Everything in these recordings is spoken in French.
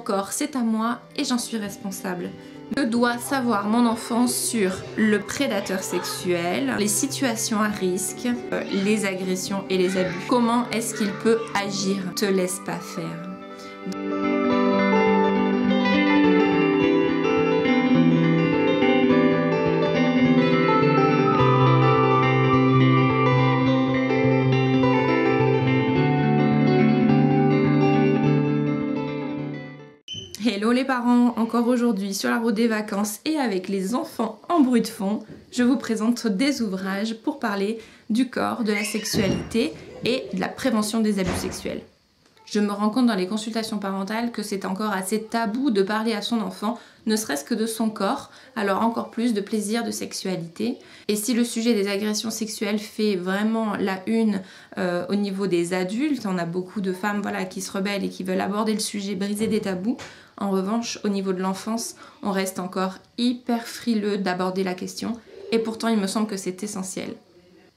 corps c'est à moi et j'en suis responsable. Que doit savoir mon enfant sur le prédateur sexuel, les situations à risque, les agressions et les abus? Comment est-ce qu'il peut agir? Te laisse pas faire. Hello les parents, encore aujourd'hui sur la route des vacances et avec les enfants en bruit de fond, je vous présente des ouvrages pour parler du corps, de la sexualité et de la prévention des abus sexuels. Je me rends compte dans les consultations parentales que c'est encore assez tabou de parler à son enfant, ne serait-ce que de son corps, alors encore plus de plaisir, de sexualité. Et si le sujet des agressions sexuelles fait vraiment la une au niveau des adultes, on a beaucoup de femmes qui se rebellent et qui veulent aborder le sujet, briser des tabous. En revanche, au niveau de l'enfance, on reste encore hyper frileux d'aborder la question et pourtant il me semble que c'est essentiel.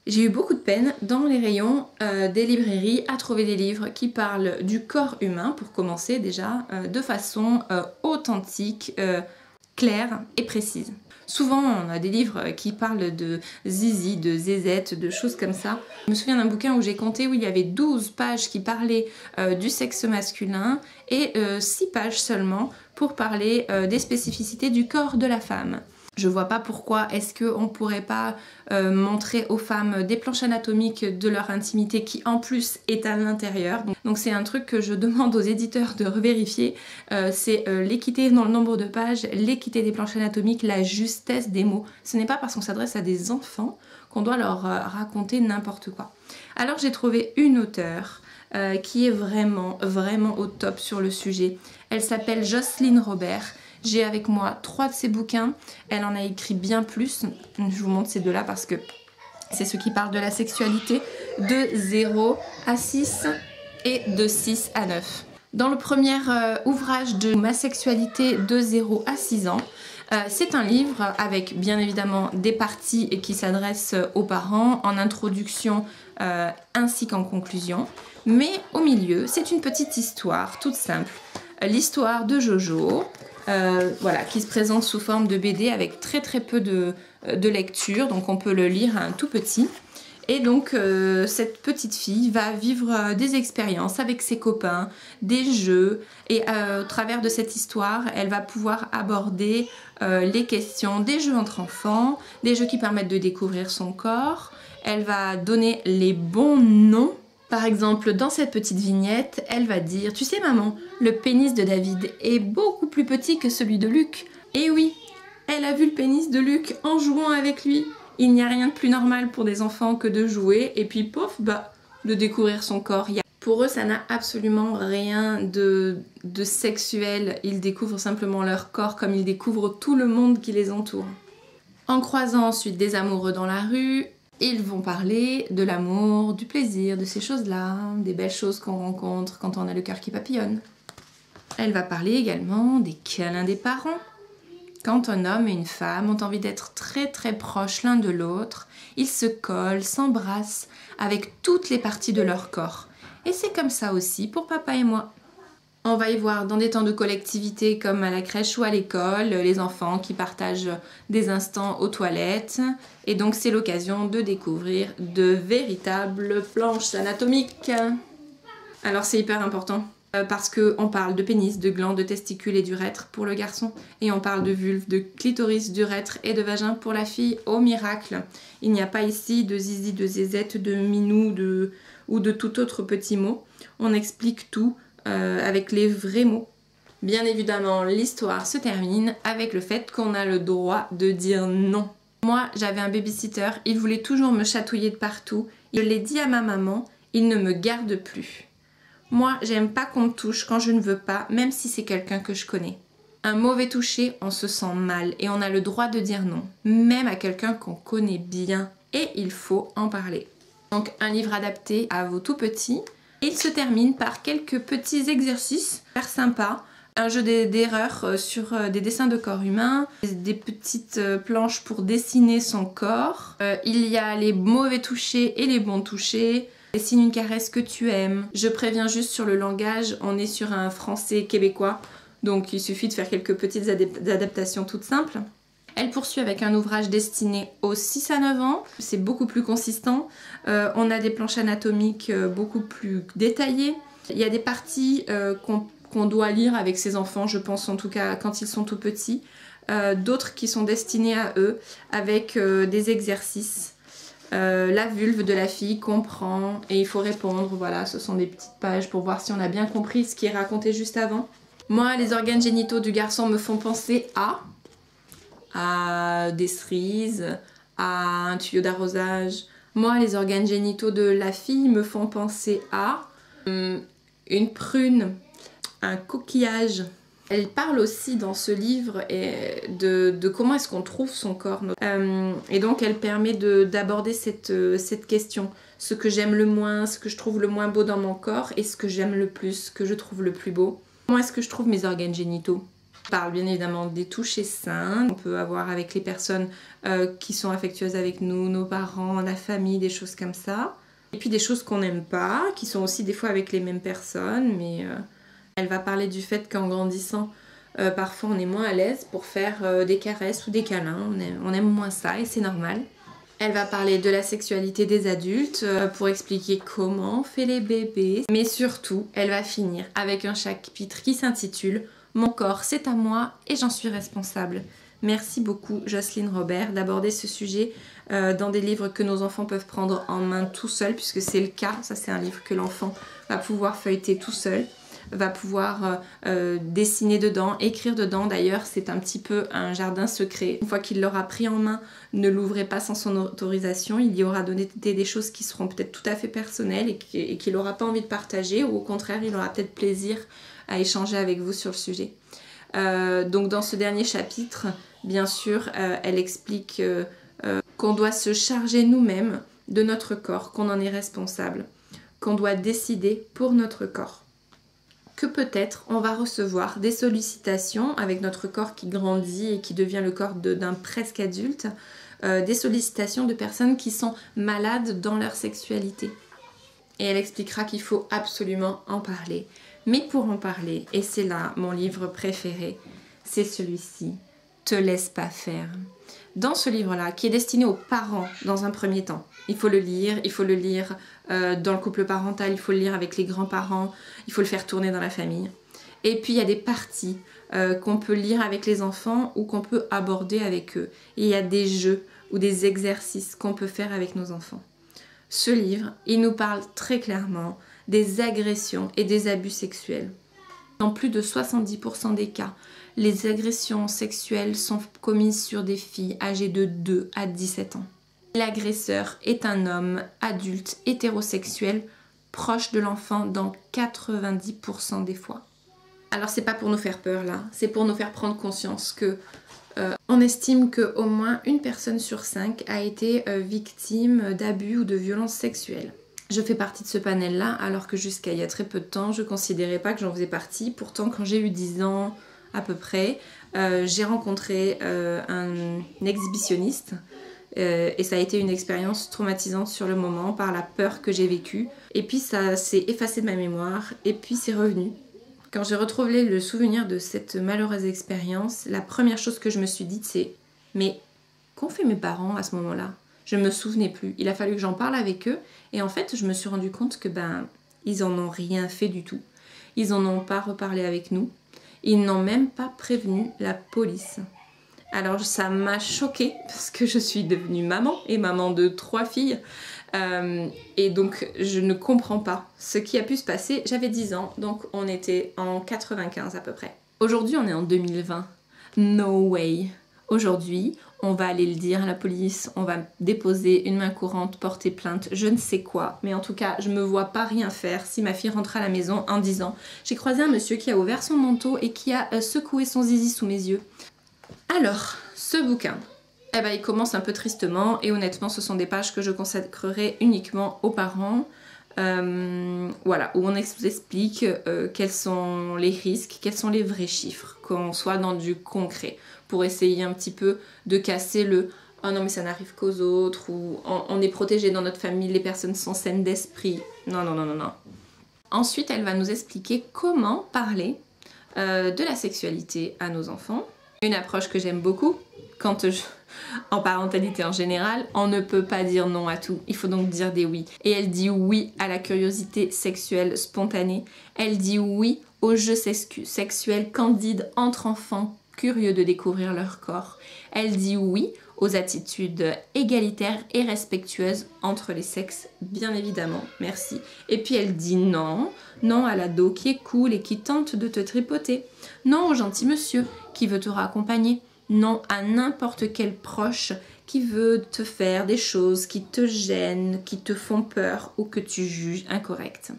J'ai eu beaucoup de peine dans les rayons des librairies à trouver des livres qui parlent du corps humain, pour commencer déjà, de façon authentique, claire et précise. Souvent, on a des livres qui parlent de zizi, de zézette, de choses comme ça. Je me souviens d'un bouquin où j'ai compté où il y avait 12 pages qui parlaient du sexe masculin et 6 pages seulement pour parler des spécificités du corps de la femme. Je vois pas pourquoi est-ce qu'on pourrait pas montrer aux femmes des planches anatomiques de leur intimité qui en plus est à l'intérieur. Donc c'est un truc que je demande aux éditeurs de revérifier, c'est l'équité dans le nombre de pages, l'équité des planches anatomiques, la justesse des mots. Ce n'est pas parce qu'on s'adresse à des enfants qu'on doit leur raconter n'importe quoi. Alors j'ai trouvé une auteure qui est vraiment au top sur le sujet. Elle s'appelle Jocelyne Robert. J'ai avec moi 3 de ses bouquins, elle en a écrit bien plus, je vous montre ces deux-là parce que c'est ceux qui parlent de la sexualité de 0 à 6 et de 6 à 9. Dans le premier ouvrage de Ma sexualité de 0 à 6 ans, c'est un livre avec bien évidemment des parties qui s'adressent aux parents en introduction ainsi qu'en conclusion, mais au milieu c'est une petite histoire toute simple, l'histoire de Jojo. Qui se présente sous forme de BD avec très peu de lecture, donc on peut le lire à un tout petit. Et donc cette petite fille va vivre des expériences avec ses copains, des jeux, et au travers de cette histoire, elle va pouvoir aborder les questions des jeux entre enfants, des jeux qui permettent de découvrir son corps. Elle va donner les bons noms. Par exemple, dans cette petite vignette, elle va dire « Tu sais maman, le pénis de David est beaucoup plus petit que celui de Luc. » Et oui, elle a vu le pénis de Luc en jouant avec lui. Il n'y a rien de plus normal pour des enfants que de jouer et puis pof, de découvrir son corps. Pour eux, ça n'a absolument rien de sexuel. Ils découvrent simplement leur corps comme ils découvrent tout le monde qui les entoure. En croisant ensuite des amoureux dans la rue, ils vont parler de l'amour, du plaisir, de ces choses-là, des belles choses qu'on rencontre quand on a le cœur qui papillonne. Elle va parler également des câlins des parents. Quand un homme et une femme ont envie d'être très proches l'un de l'autre, ils se collent, s'embrassent avec toutes les parties de leur corps. Et c'est comme ça aussi pour papa et moi. On va y voir dans des temps de collectivité comme à la crèche ou à l'école, les enfants qui partagent des instants aux toilettes. Et donc c'est l'occasion de découvrir de véritables planches anatomiques. Alors c'est hyper important parce qu'on parle de pénis, de glandes, de testicules et d'urètre pour le garçon. Et on parle de vulve, de clitoris, d'urètre et de vagin pour la fille. Au miracle, il n'y a pas ici de zizi, de zézette, de minou ou de tout autre petit mot. On explique tout. Avec les vrais mots. Bien évidemment, l'histoire se termine avec le fait qu'on a le droit de dire non. Moi, j'avais un babysitter, il voulait toujours me chatouiller de partout. Je l'ai dit à ma maman, il ne me garde plus. Moi, j'aime pas qu'on me touche quand je ne veux pas, même si c'est quelqu'un que je connais. Un mauvais toucher, on se sent mal et on a le droit de dire non, même à quelqu'un qu'on connaît bien. Et il faut en parler. Donc, un livre adapté à vos tout petits. Il se termine par quelques petits exercices super sympas, un jeu d'erreurs sur des dessins de corps humain, des petites planches pour dessiner son corps. Il y a les mauvais touchés et les bons touchés. Dessine une caresse que tu aimes. Je préviens juste sur le langage, on est sur un français québécois, Donc il suffit de faire quelques petites adaptations toutes simples. Elle poursuit avec un ouvrage destiné aux 6 à 9 ans. C'est beaucoup plus consistant. On a des planches anatomiques beaucoup plus détaillées. Il y a des parties qu'on doit lire avec ses enfants, je pense en tout cas quand ils sont tout petits. D'autres qui sont destinées à eux avec des exercices. La vulve de la fille comprend et il faut répondre. Voilà, ce sont des petites pages pour voir si on a bien compris ce qui est raconté juste avant. Moi, les organes génitaux du garçon me font penser à des cerises, à un tuyau d'arrosage. Moi, les organes génitaux de la fille me font penser à une prune, un coquillage. Elle parle aussi dans ce livre de comment est-ce qu'on trouve son corps. Et donc elle permet d'aborder cette question. Ce que j'aime le moins, ce que je trouve le moins beau dans mon corps et ce que j'aime le plus, ce que je trouve le plus beau. Comment est-ce que je trouve mes organes génitaux? On parle bien évidemment des touchés sains. On peut avoir avec les personnes qui sont affectueuses avec nous, nos parents, la famille, des choses comme ça. Et puis des choses qu'on n'aime pas, qui sont aussi des fois avec les mêmes personnes, mais elle va parler du fait qu'en grandissant, parfois on est moins à l'aise pour faire des caresses ou des câlins, on aime moins ça et c'est normal. Elle va parler de la sexualité des adultes pour expliquer comment on fait les bébés, mais surtout elle va finir avec un chapitre qui s'intitule « Mon corps c'est à moi et j'en suis responsable ». Merci beaucoup Jocelyne Robert d'aborder ce sujet dans des livres que nos enfants peuvent prendre en main tout seuls, puisque c'est le cas. Ça c'est un livre que l'enfant va pouvoir feuilleter tout seul, va pouvoir dessiner dedans, écrire dedans. D'ailleurs c'est un petit peu un jardin secret. Une fois qu'il l'aura pris en main, ne l'ouvrez pas sans son autorisation. Il y aura donné des choses qui seront peut-être tout à fait personnelles et qu'il n'aura pas envie de partager, ou au contraire il aura peut-être plaisir à échanger avec vous sur le sujet. Donc dans ce dernier chapitre, bien sûr, elle explique qu'on doit se charger nous-mêmes de notre corps, qu'on en est responsable, qu'on doit décider pour notre corps. Que peut-être on va recevoir des sollicitations avec notre corps qui grandit et qui devient le corps d'un presque adulte, des sollicitations de personnes qui sont malades dans leur sexualité. Et elle expliquera qu'il faut absolument en parler. Mais pour en parler, et c'est là mon livre préféré, c'est celui-ci, Te laisse pas faire. Dans ce livre-là, qui est destiné aux parents dans un premier temps, il faut le lire dans le couple parental, il faut le lire avec les grands-parents, il faut le faire tourner dans la famille. Et puis il y a des parties qu'on peut lire avec les enfants ou qu'on peut aborder avec eux. Et il y a des jeux ou des exercices qu'on peut faire avec nos enfants. Ce livre, il nous parle très clairement des agressions et des abus sexuels. Dans plus de 70% des cas, les agressions sexuelles sont commises sur des filles âgées de 2 à 17 ans. L'agresseur est un homme adulte hétérosexuel proche de l'enfant dans 90% des fois. Alors c'est pas pour nous faire peur là, c'est pour nous faire prendre conscience que on estime qu'au moins une personne sur 5 a été victime d'abus ou de violences sexuelles. Je fais partie de ce panel-là, alors que jusqu'à il y a très peu de temps, je ne considérais pas que j'en faisais partie. Pourtant, quand j'ai eu 10 ans à peu près, j'ai rencontré un exhibitionniste et ça a été une expérience traumatisante sur le moment par la peur que j'ai vécue. Et puis ça s'est effacé de ma mémoire et puis c'est revenu. Quand j'ai retrouvé le souvenir de cette malheureuse expérience, la première chose que je me suis dite c'est « Mais qu'ont fait mes parents à ce moment-là ?» Je ne me souvenais plus. Il a fallu que j'en parle avec eux. Et en fait, je me suis rendu compte que ils en ont rien fait du tout. Ils en ont pas reparlé avec nous. Ils n'ont même pas prévenu la police. Alors ça m'a choquée parce que je suis devenue maman et maman de 3 filles. Et donc je ne comprends pas ce qui a pu se passer. J'avais 10 ans, donc on était en 95 à peu près. Aujourd'hui, on est en 2020. No way. Aujourd'hui, on va aller le dire à la police, on va déposer une main courante, porter plainte, je ne sais quoi. Mais en tout cas, je me vois pas rien faire si ma fille rentre à la maison en disant « J'ai croisé un monsieur qui a ouvert son manteau et qui a secoué son zizi sous mes yeux. » Alors, ce bouquin, il commence un peu tristement et honnêtement, ce sont des pages que je consacrerai uniquement aux parents. Voilà, où on vous explique quels sont les risques, quels sont les vrais chiffres, qu'on soit dans du concret, pour essayer un petit peu de casser le « oh non mais ça n'arrive qu'aux autres » ou « on est protégé dans notre famille, les personnes sont saines d'esprit ». Non, non, non, non, non. Ensuite, elle va nous expliquer comment parler de la sexualité à nos enfants. Une approche que j'aime beaucoup, en parentalité en général, on ne peut pas dire non à tout, il faut donc dire des oui. Et elle dit oui à la curiosité sexuelle spontanée, elle dit oui aux jeux sexuels candides entre enfants curieux de découvrir leur corps. Elle dit oui aux attitudes égalitaires et respectueuses entre les sexes, bien évidemment, merci. Et puis elle dit non, non à l'ado qui est cool et qui tente de te tripoter, non au gentil monsieur qui veut te raccompagner, non à n'importe quel proche qui veut te faire des choses qui te gênent, qui te font peur ou que tu juges incorrectes.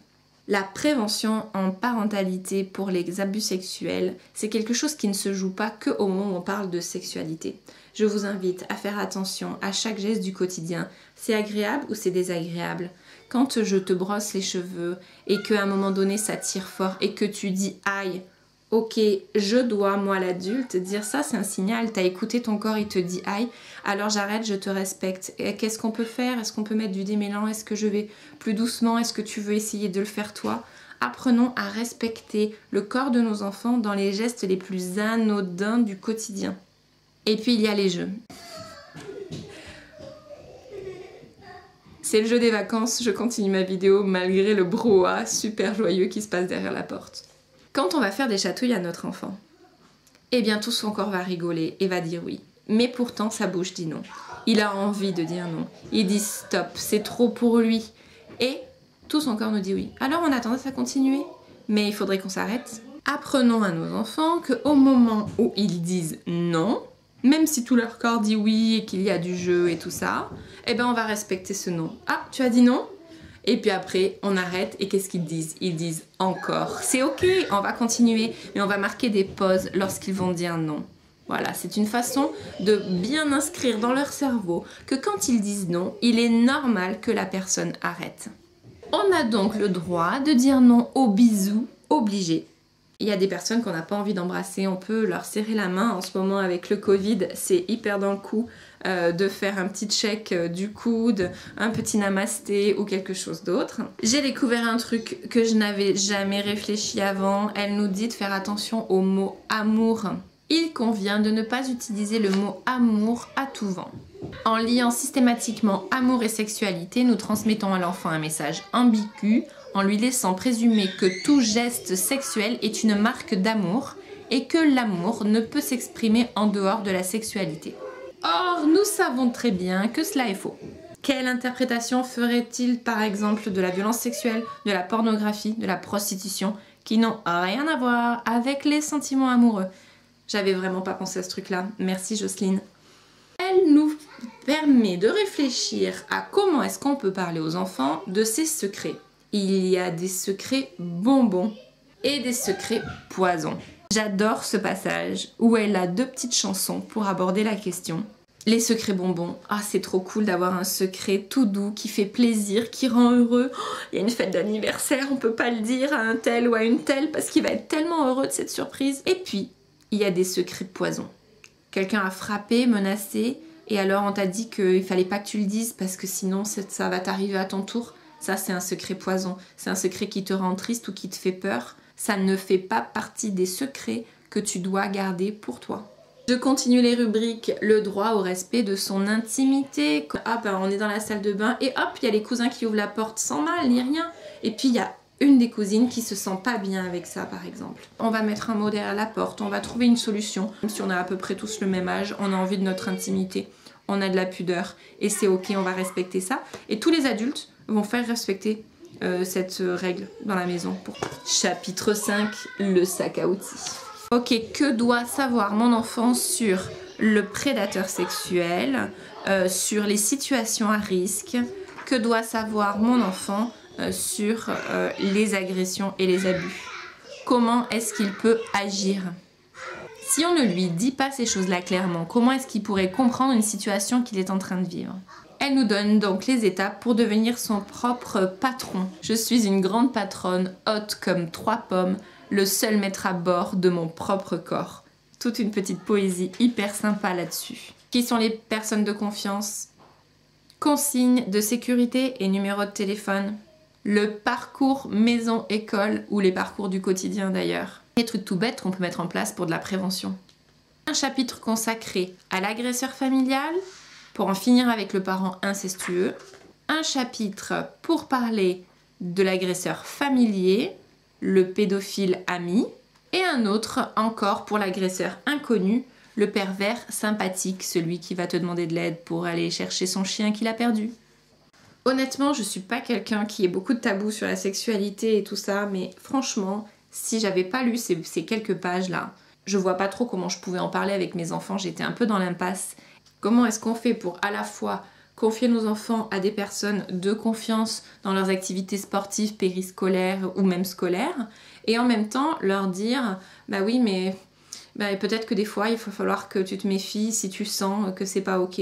La prévention en parentalité pour les abus sexuels, c'est quelque chose qui ne se joue pas qu'au moment où on parle de sexualité. Je vous invite à faire attention à chaque geste du quotidien. C'est agréable ou c'est désagréable? Quand je te brosse les cheveux et qu'à un moment donné ça tire fort et que tu dis aïe, ok, je dois, moi l'adulte, dire ça, c'est un signal. T'as écouté ton corps, il te dit aïe, alors j'arrête, je te respecte. Qu'est-ce qu'on peut faire? Est-ce qu'on peut mettre du démêlant? Est-ce que je vais plus doucement? Est-ce que tu veux essayer de le faire toi? Apprenons à respecter le corps de nos enfants dans les gestes les plus anodins du quotidien. Et puis il y a les jeux. C'est le jeu des vacances, je continue ma vidéo malgré le brouhaha super joyeux qui se passe derrière la porte. Quand on va faire des chatouilles à notre enfant, eh bien tout son corps va rigoler et va dire oui. Mais pourtant sa bouche dit non. Il a envie de dire non. Il dit stop, c'est trop pour lui. Et tout son corps nous dit oui. Alors on a tendance à continuer. Mais il faudrait qu'on s'arrête. Apprenons à nos enfants qu'au moment où ils disent non, même si tout leur corps dit oui et qu'il y a du jeu et tout ça, eh ben on va respecter ce non. Ah, tu as dit non ? Et puis après, on arrête et qu'est-ce qu'ils disent? Ils disent encore. C'est ok, on va continuer, mais on va marquer des pauses lorsqu'ils vont dire non. Voilà, c'est une façon de bien inscrire dans leur cerveau que quand ils disent non, il est normal que la personne arrête. On a donc le droit de dire non aux bisous obligés. Il y a des personnes qu'on n'a pas envie d'embrasser, on peut leur serrer la main. En ce moment avec le Covid, c'est hyper dans le coup de faire un petit check du coude, un petit namasté ou quelque chose d'autre. J'ai découvert un truc que je n'avais jamais réfléchi avant. Elle nous dit de faire attention au mot amour. Il convient de ne pas utiliser le mot amour à tout vent. En liant systématiquement amour et sexualité, nous transmettons à l'enfant un message ambigu en lui laissant présumer que tout geste sexuel est une marque d'amour et que l'amour ne peut s'exprimer en dehors de la sexualité. Or, nous savons très bien que cela est faux. Quelle interprétation ferait-il par exemple de la violence sexuelle, de la pornographie, de la prostitution, qui n'ont rien à voir avec les sentiments amoureux? J'avais vraiment pas pensé à ce truc-là. Merci Jocelyne. Elle nous permet de réfléchir à comment est-ce qu'on peut parler aux enfants de ses secrets. Il y a des secrets bonbons et des secrets poisons. J'adore ce passage où elle a 2 petites chansons pour aborder la question. Les secrets bonbons, ah c'est trop cool d'avoir un secret tout doux, qui fait plaisir, qui rend heureux. Oh, il y a une fête d'anniversaire, on peut pas le dire à un tel ou à une telle parce qu'il va être tellement heureux de cette surprise. Et puis, il y a des secrets poisons. Quelqu'un a frappé, menacé, et alors on t'a dit qu'il fallait pas que tu le dises parce que sinon ça va t'arriver à ton tour. Ça, c'est un secret poison. C'est un secret qui te rend triste ou qui te fait peur. Ça ne fait pas partie des secrets que tu dois garder pour toi. Je continue les rubriques. Le droit au respect de son intimité. Hop, on est dans la salle de bain et hop, il y a les cousins qui ouvrent la porte sans mal ni rien. Et puis, il y a une des cousines qui se sent pas bien avec ça, par exemple. On va mettre un mot derrière la porte. On va trouver une solution. Même si on a à peu près tous le même âge, on a envie de notre intimité. On a de la pudeur. Et c'est ok, on va respecter ça. Et tous les adultes vont faire respecter cette règle dans la maison. Chapitre 5, le sac à outils. Ok, que doit savoir mon enfant sur le prédateur sexuel, sur les situations à risque? Que doit savoir mon enfant sur les agressions et les abus? Comment est-ce qu'il peut agir? Si on ne lui dit pas ces choses-là clairement, comment est-ce qu'il pourrait comprendre une situation qu'il est en train de vivre? Elle nous donne donc les étapes pour devenir son propre patron. Je suis une grande patronne, haute comme 3 pommes, le seul maître à bord de mon propre corps. Toute une petite poésie hyper sympa là-dessus. Qui sont les personnes de confiance? Consignes de sécurité et numéro de téléphone. Le parcours maison-école ou les parcours du quotidien d'ailleurs. Des trucs tout bêtes qu'on peut mettre en place pour de la prévention. Un chapitre consacré à l'agresseur familial, pour en finir avec le parent incestueux. Un chapitre pour parler de l'agresseur familier, le pédophile ami. Et un autre encore pour l'agresseur inconnu, le pervers sympathique, celui qui va te demander de l'aide pour aller chercher son chien qu'il a perdu. Honnêtement, je suis pas quelqu'un qui ait beaucoup de tabous sur la sexualité et tout ça, mais franchement, si j'avais pas lu ces quelques pages-là, je vois pas trop comment je pouvais en parler avec mes enfants, j'étais un peu dans l'impasse. Comment est-ce qu'on fait pour à la fois confier nos enfants à des personnes de confiance dans leurs activités sportives, périscolaires ou même scolaires, et en même temps leur dire « bah oui, mais peut-être que des fois il va falloir que tu te méfies si tu sens que c'est pas ok ».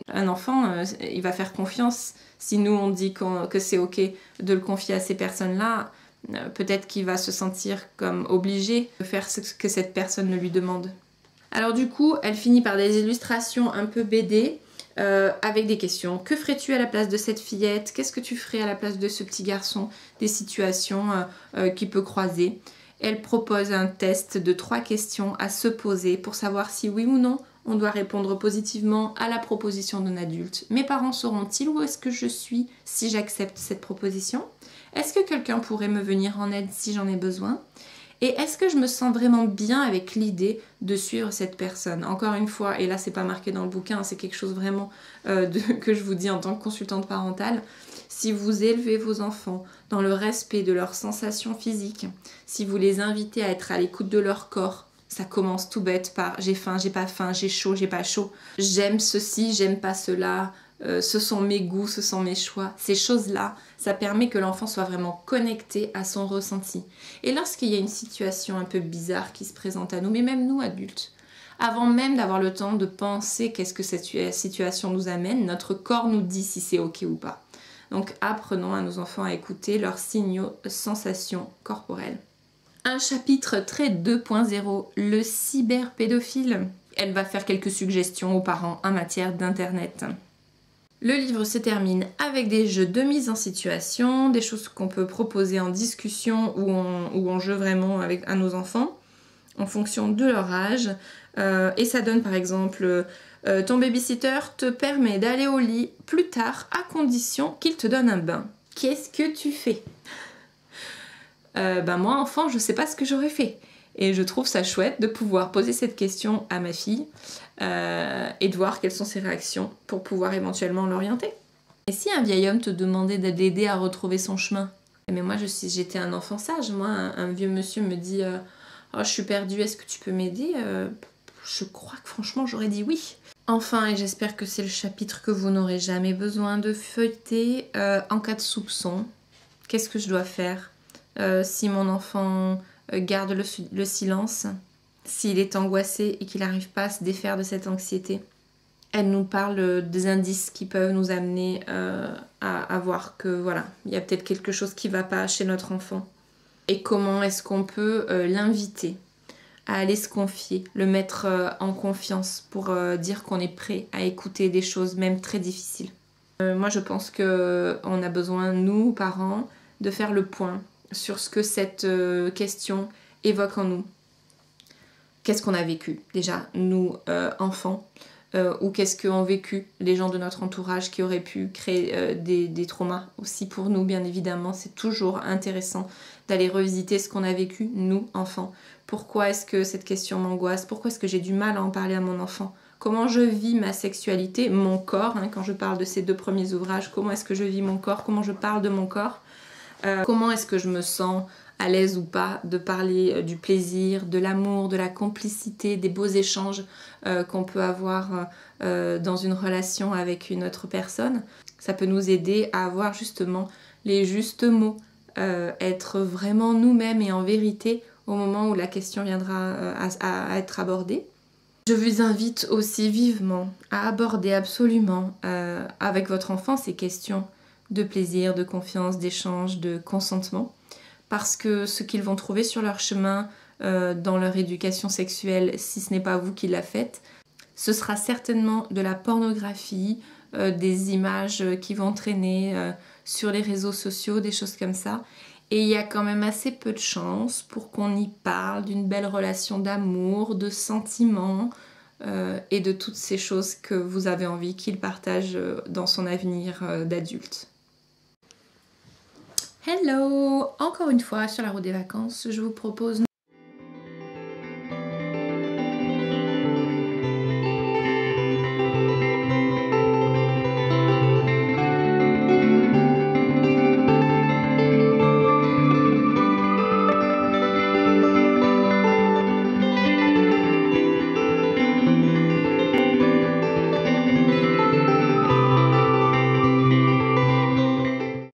Un enfant, il va faire confiance. Si nous on dit que c'est ok de le confier à ces personnes-là, peut-être qu'il va se sentir comme obligé de faire ce que cette personne lui demande. Alors du coup, elle finit par des illustrations un peu BD, avec des questions. Que ferais-tu à la place de cette fillette? Qu'est-ce que tu ferais à la place de ce petit garçon? Des situations qu'il peut croiser. Elle propose un test de 3 questions à se poser pour savoir si oui ou non on doit répondre positivement à la proposition d'un adulte. Mes parents sauront-ils où est-ce que je suis si j'accepte cette proposition? Est-ce que quelqu'un pourrait me venir en aide si j'en ai besoin? Et est-ce que je me sens vraiment bien avec l'idée de suivre cette personne? Encore une fois, et là c'est pas marqué dans le bouquin, c'est quelque chose vraiment que je vous dis en tant que consultante parentale. Si vous élevez vos enfants dans le respect de leurs sensations physiques, si vous les invitez à être à l'écoute de leur corps, ça commence tout bête par j'ai faim, j'ai pas faim, j'ai chaud, j'ai pas chaud, j'aime ceci, j'aime pas cela, ce sont mes goûts, ce sont mes choix. Ces choses-là, ça permet que l'enfant soit vraiment connecté à son ressenti. Et lorsqu'il y a une situation un peu bizarre qui se présente à nous, mais même nous adultes, avant même d'avoir le temps de penser qu'est-ce que cette situation nous amène, notre corps nous dit si c'est ok ou pas. Donc apprenons à nos enfants à écouter leurs signaux, sensations corporelles. Un chapitre très 2.0, le cyberpédophile. Elle va faire quelques suggestions aux parents en matière d'internet. Le livre se termine avec des jeux de mise en situation, des choses qu'on peut proposer en discussion ou en jeu vraiment à nos enfants, en fonction de leur âge. Et ça donne par exemple, ton babysitter te permet d'aller au lit plus tard à condition qu'il te donne un bain. Qu'est-ce que tu fais? Moi, enfant, je sais pas ce que j'aurais fait. Et je trouve ça chouette de pouvoir poser cette question à ma fille et de voir quelles sont ses réactions pour pouvoir éventuellement l'orienter. Et si un vieil homme te demandait de l'aider à retrouver son chemin? Mais moi, j'étais un enfant sage. Moi, un vieux monsieur me dit oh, je suis perdue, est-ce que tu peux m'aider? Je crois que franchement, j'aurais dit oui. Enfin, et j'espère que c'est le chapitre que vous n'aurez jamais besoin de feuilleter. En cas de soupçon, qu'est-ce que je dois faire si mon enfant garde le silence, s'il est angoissé et qu'il n'arrive pas à se défaire de cette anxiété? Elle nous parle des indices qui peuvent nous amener à voir que voilà, il y a peut-être quelque chose qui ne va pas chez notre enfant. Et comment est-ce qu'on peut l'inviter à aller se confier, le mettre en confiance pour dire qu'on est prêt à écouter des choses même très difficiles. Moi je pense qu'on a besoin, nous, parents, de faire le point sur ce que cette question évoque en nous. Qu'est-ce qu'on a vécu déjà, nous, enfants, ou qu'est-ce qu'ont vécu les gens de notre entourage qui auraient pu créer des traumas aussi pour nous, bien évidemment. C'est toujours intéressant d'aller revisiter ce qu'on a vécu, nous, enfants. Pourquoi est-ce que cette question m'angoisse? Pourquoi est-ce que j'ai du mal à en parler à mon enfant? Comment je vis ma sexualité, mon corps, quand je parle de ces 2 premiers ouvrages, comment est-ce que je vis mon corps? Comment je parle de mon corps? Comment est-ce que je me sens à l'aise ou pas de parler du plaisir, de l'amour, de la complicité, des beaux échanges qu'on peut avoir dans une relation avec une autre personne? Ça peut nous aider à avoir justement les justes mots, être vraiment nous-mêmes et en vérité au moment où la question viendra à être abordée. Je vous invite aussi vivement à aborder absolument avec votre enfant ces questions de plaisir, de confiance, d'échange, de consentement, parce que ce qu'ils vont trouver sur leur chemin dans leur éducation sexuelle, si ce n'est pas vous qui la faites, ce sera certainement de la pornographie, des images qui vont traîner sur les réseaux sociaux, des choses comme ça. Et il y a quand même assez peu de chances pour qu'on y parle d'une belle relation d'amour, de sentiments et de toutes ces choses que vous avez envie qu'il partage dans son avenir d'adulte. Hello! Encore une fois sur la route des vacances, je vous propose